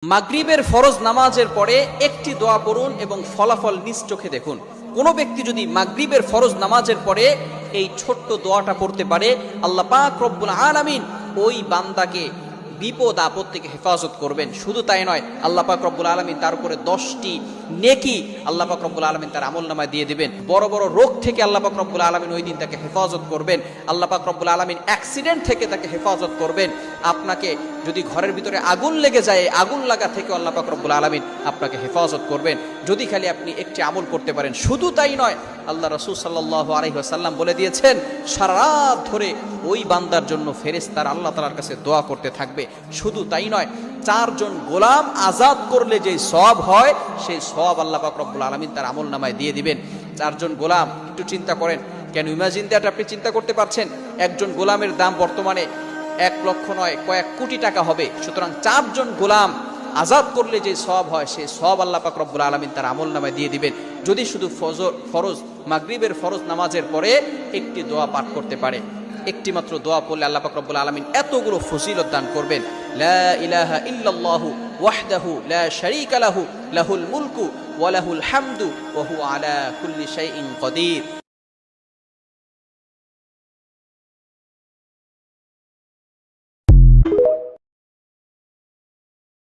মাগরিবের ফরজ নামাজের পরে একটি দোয়া পড়ুন এবং ফলাফল নিজ চোখে দেখুন। কোনো ব্যক্তি যদি মাগরিবের ফরজ নামাজের পরে এই ছোট্ট দোয়াটা পড়তে পারে, আল্লাহ পাক রব্বুল আলামিন ওই বান্দাকে বিপদ আপদ থেকে হেফাজত করবেন। শুধু তাই নয়, আল্লাহ পাক রব্বুল আলামিন তার উপরে 10টি নেকি আল্লাহ পাক রব্বুল আলামিন তার আমলনামায় দিয়ে দিবেন। বড় বড় রোগ থেকে আল্লাহ পাক রব্বুল আলামিন ওই দিন তাকে হেফাজত করবেন। আল্লাহ পাক রব্বুল আলামিন অ্যাক্সিডেন্ট থেকে তাকে হেফাজত করবেন। আপনাকে যদি ঘরের ভিতরে আগুন লেগে যায়, আগুন লাগা থেকে আল্লাহ পাক রব্বুল আলামিন আপনাকে হেফাজত করবেন, যদি খালি আপনি একটি আমল করতে পারেন। শুধু তাই নয়, আল্লাহ রাসূল সাল্লাল্লাহু আলাইহি ওয়াসাল্লাম বলে দিয়েছেন, সারা রাত ধরে ওই বান্দার জন্য ফেরেশতারা আল্লাহ তাআলার কাছে দোয়া করতে থাকবে। শুধু তাই নয়, 4 জন গোলাম আজাদ করলে যে সওয়াব হয়, সেই সওয়াব আল্লাহ পাক রব্বুল আলামিন তার আমলনামায় দিয়ে দিবেন। 4 জন গোলাম, একটু চিন্তা করেন, কেন ইমাজিন দ্যাট, আপনি চিন্তা করতে পারছেন একজন গোলামের দাম বর্তমানে 1 লক্ষ নয়, কয়েক কোটি টাকা হবে। সুতরাং 4 জন গোলাম আজাদ করলে যে সওয়াব হয়, সেই সওয়াব আল্লাহ পাক রব্বুল আলামিন তার আমলনামায় দিয়ে দিবেন, যদি শুধু ফরজ মাগরিবের ফরজ নামাজের পরে একটি দোয়া পাঠ করতে পারে। একটি মাত্র দোয়া পড়লে আল্লাহ পাক রব্বুল আলামিন এতগুলো ফজিলত দান করবেন। লা ইলাহা ইল্লাল্লাহু ওয়াহদাহু লা শারীকা লাহু লাহুল মুলকু ওয়া লাহুল হামদু ওয়া হুয়া আলা কুল্লি শাইইন কাদির।